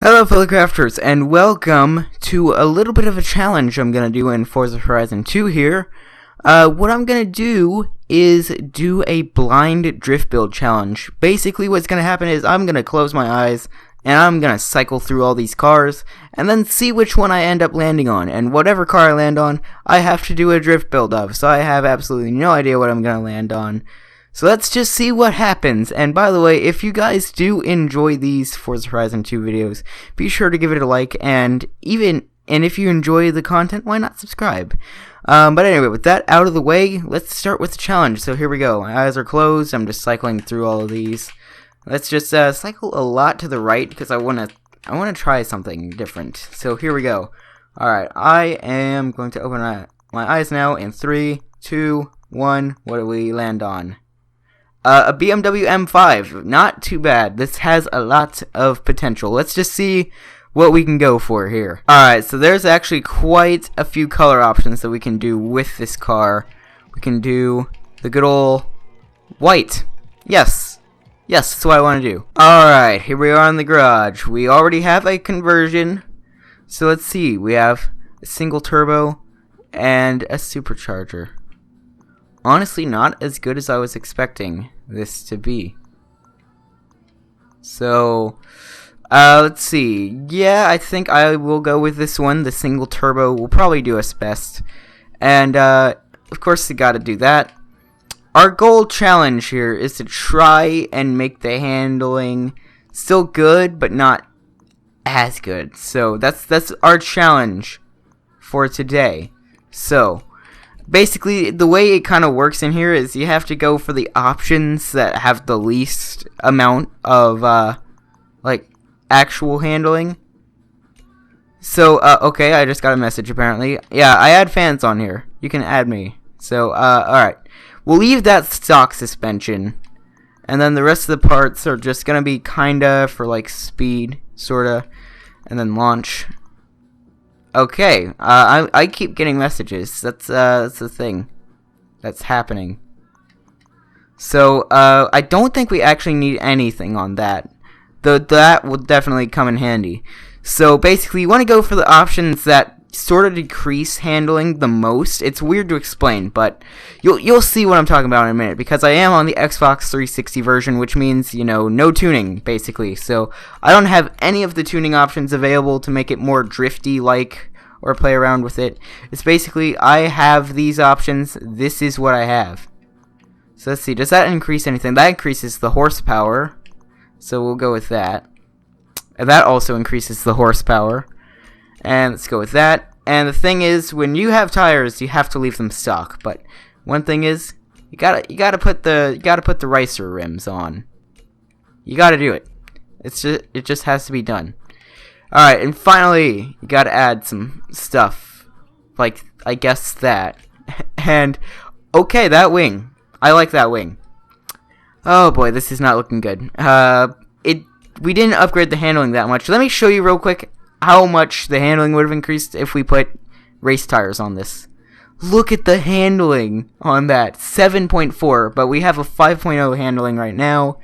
Hello fellow crafters, and welcome to a little bit of a challenge I'm going to do in Forza Horizon 2 here. What I'm going to do is do a blind drift build challenge. Basically what's going to happen is I'm going to close my eyes and I'm going to cycle through all these cars and then see which one I end up landing on. And whatever car I land on, I have to do a drift build of, so I have absolutely no idea what I'm going to land on. So let's just see what happens. And by the way, if you guys do enjoy these Forza Horizon 2 videos, be sure to give it a like, and if you enjoy the content, why not subscribe? But anyway, with that out of the way, let's start with the challenge. So here we go. My eyes are closed. I'm just cycling through all of these. Let's just cycle a lot to the right because I want to try something different. So here we go. All right, I am going to open my eyes now in 3, 2, 1. What do we land on? A BMW M5, not too bad. This has a lot of potential. Let's just see what we can go for here. Alright, so there's actually quite a few color options that we can do with this car. We can do the good old white. Yes, that's what I want to do. Alright, here we are in the garage. We already have a conversion. So let's see, we have a single turbo and a supercharger. Honestly, not as good as I was expecting this to be. So, let's see. Yeah, I think I will go with this one. The single turbo will probably do us best. And, of course, you gotta do that. Our goal challenge here is to try and make the handling still good, but not as good. So, that's our challenge for today. So, basically, the way it kind of works in here is you have to go for the options that have the least amount of, like, actual handling. So, okay, I just got a message, apparently. Yeah, I add fans on here. You can add me. So, alright. We'll leave that stock suspension. And then the rest of the parts are just gonna be kinda for, like, speed, sorta. And then launch. Okay, I keep getting messages. That's the thing that's happening. So, I don't think we actually need anything on that. That will definitely come in handy. So, basically, you want to go for the options that sort of decrease handling the most. It's weird to explain, but you'll see what I'm talking about in a minute, because I am on the Xbox 360 version, which means, you know, no tuning, basically. So, I don't have any of the tuning options available to make it more drifty-like or play around with it. It's basically, I have these options, this is what I have. So let's see, does that increase anything? That increases the horsepower, so we'll go with that. And that also increases the horsepower. And let's go with that. And the thing is, when you have tires, you have to leave them stock. But one thing is, you gotta put the racer rims on. You gotta do it. It just has to be done. Alright, and finally, you gotta add some stuff. Like, I guess that. And, okay, that wing. I like that wing. Oh boy, this is not looking good. We didn't upgrade the handling that much. Let me show you real quick how much the handling would have increased if we put race tires on this. Look at the handling on that. 7.4, but we have a 5.0 handling right now.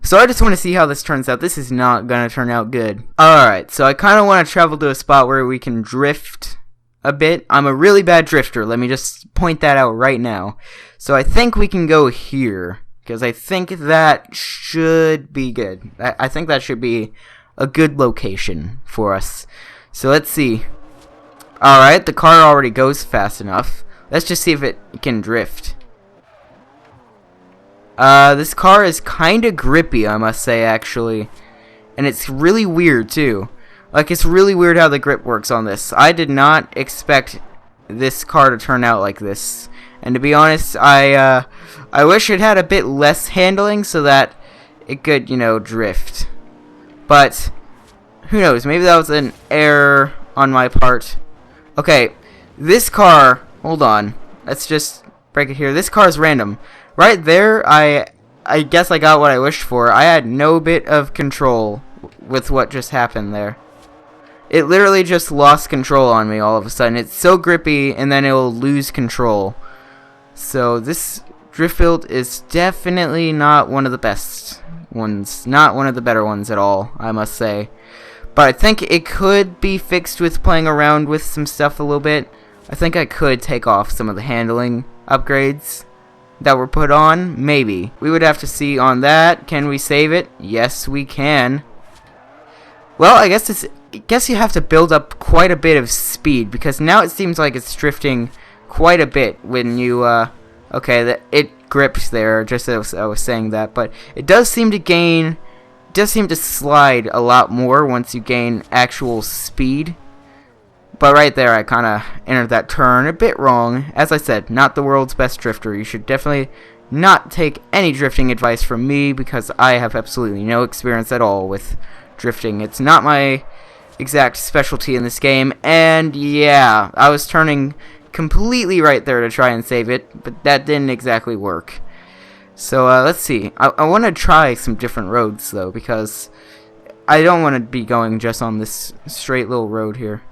So I just want to see how this turns out. This is not going to turn out good. Alright, so I kind of want to travel to a spot where we can drift a bit. I'm a really bad drifter. Let me just point that out right now. So I think we can go here, because I think that should be good. I think that should be a good location for us. So let's see. Alright, the car already goes fast enough. Let's just see if it can drift. This car is kinda grippy, I must say, actually. And it's really weird, too. Like, it's really weird how the grip works on this. I did not expect this car to turn out like this. And to be honest, I wish it had a bit less handling so that it could, you know, drift. But, who knows, maybe that was an error on my part. Okay, this car, hold on. Let's just break it here. This car is random. Right there, I guess I got what I wished for. I had no bit of control with what just happened there. It literally just lost control on me all of a sudden. It's so grippy, and then it will lose control. So this drift build is definitely not one of the best ones. Not one of the better ones at all, I must say. But I think it could be fixed with playing around with some stuff a little bit. I think I could take off some of the handling upgrades that were put on. Maybe. We would have to see on that. Can we save it? Yes, we can. Well, I guess you have to build up quite a bit of speed, because now it seems like it's drifting quite a bit when you, okay, it gripped there, just as I was saying that, but it does seem to slide a lot more once you gain actual speed. But right there, I kind of entered that turn a bit wrong. As I said, not the world's best drifter. You should definitely not take any drifting advice from me, because I have absolutely no experience at all with drifting. It's not my exact specialty in this game, and yeah, I was turning completely right there to try and save it, but that didn't exactly work. So let's see. I want to try some different roads though, because I don't want to be going just on this straight little road here.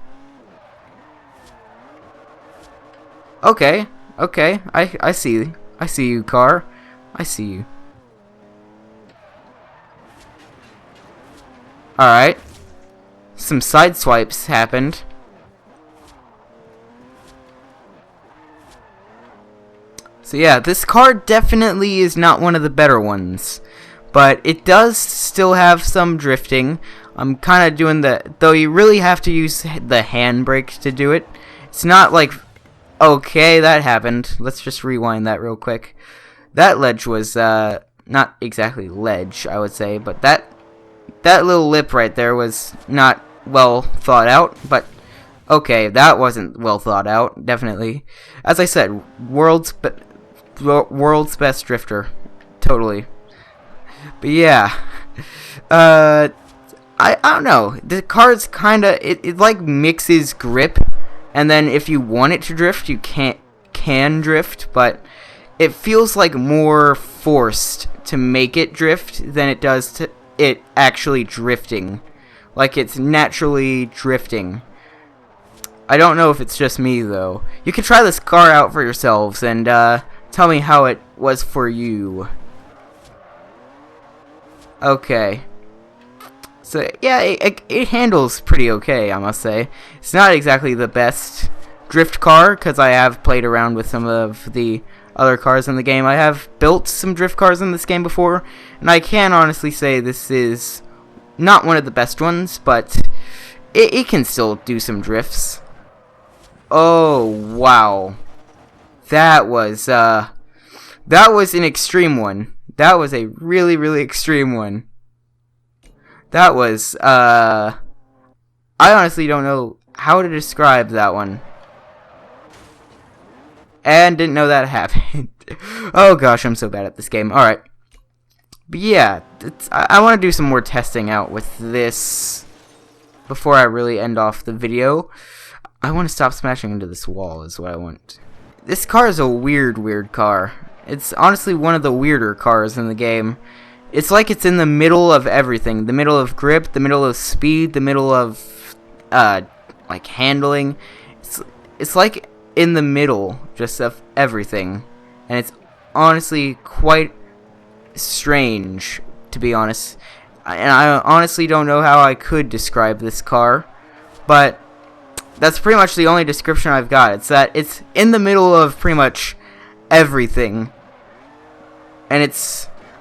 Okay, I see you, car. I see you. Alright. Some side swipes happened. So yeah, this car definitely is not one of the better ones. But it does still have some drifting. I'm kind of doing though you really have to use the handbrake to do it. It's not like, okay, that happened. Let's just rewind that real quick. That ledge was, not exactly ledge, I would say, but that little lip right there was not well thought out, but okay, that wasn't well thought out, definitely. As I said, world's best drifter, totally. But yeah, I don't know, the car's kinda, it like mixes grip, and then if you want it to drift, you can drift, but it feels like more forced to make it drift than it does to it actually drifting. Like it's naturally drifting. I don't know if it's just me though. You can try this car out for yourselves and tell me how it was for you. Okay. So yeah, it handles pretty okay, I must say. It's not exactly the best drift car, because I have played around with some of the other cars in the game. I have built some drift cars in this game before, and I can honestly say this is not one of the best ones, but it can still do some drifts. Oh wow, that was an extreme one. That was a really extreme one. That was I honestly don't know how to describe that one. And didn't know that happened. Oh gosh, I'm so bad at this game. Alright. But yeah, I want to do some more testing out with this before I really end off the video. I want to stop smashing into this wall is what I want. This car is a weird car. It's honestly one of the weirder cars in the game. It's like it's in the middle of everything. The middle of grip, the middle of speed, the middle of like handling. It's like in the middle just of everything, and it's honestly quite strange, to be honest, and I honestly don't know how I could describe this car, but that's pretty much the only description I've got. It's that it's in the middle of pretty much everything, and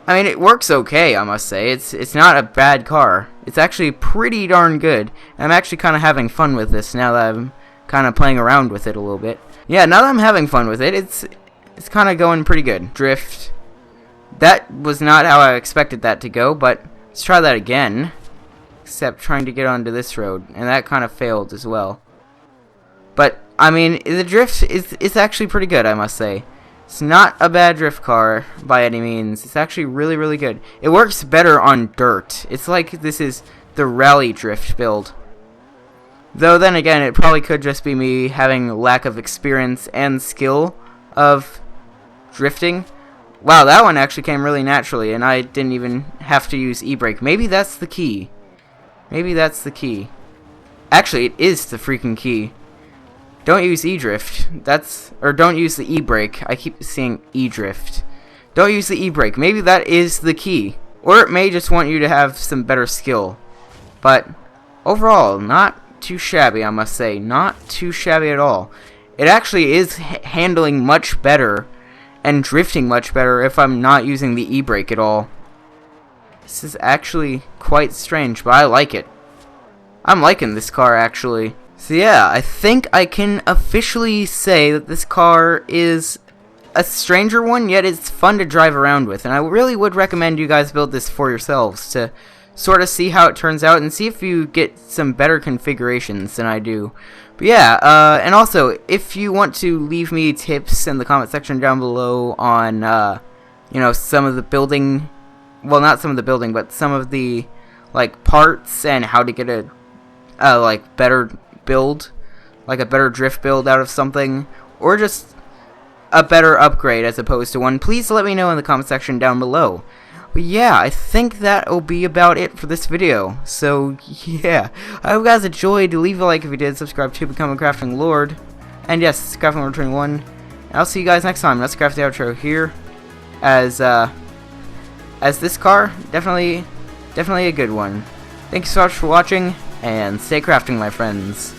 I mean, it works okay, I must say. It's not a bad car. It's actually pretty darn good. I'm actually kind of having fun with this now that I'm kind of playing around with it a little bit. Yeah, now that I'm having fun with it, it's kind of going pretty good. Drift. That was not how I expected that to go, but let's try that again. Except trying to get onto this road, and that kind of failed as well. But, I mean, the drift is actually pretty good, I must say. It's not a bad drift car by any means. It's actually really good. It works better on dirt. It's like this is the rally drift build. Though then again, it probably could just be me having lack of experience and skill of drifting. Wow, that one actually came really naturally, and I didn't even have to use e-brake. Maybe that's the key. Maybe that's the key. Actually, it is the freaking key. Don't use e-drift. Or don't use the e-brake. I keep seeing e-drift. Don't use the e-brake. Maybe that is the key. Or it may just want you to have some better skill. But overall, not too shabby, I must say. Not too shabby at all. It actually is handling much better and drifting much better if I'm not using the e-brake at all. This is actually quite strange, but I like it. I'm liking this car, actually. So yeah, I think I can officially say that this car is a stranger one, yet it's fun to drive around with. And I really would recommend you guys build this for yourselves to sort of see how it turns out and see if you get some better configurations than I do. But yeah, and also, if you want to leave me tips in the comment section down below on, you know, some of the building, well, not some of the building, but some of the, like, parts and how to get a, like, better build, like a better drift build out of something, or just a better upgrade as opposed to one, please let me know in the comment section down below. But yeah, I think that'll be about it for this video. So yeah, I hope you guys enjoyed. Leave a like if you did. Subscribe to become a crafting lord. And yes, crafting lord 21. And I'll see you guys next time. Let's craft the outro here. As this car, definitely a good one. Thank you so much for watching, and stay crafting, my friends.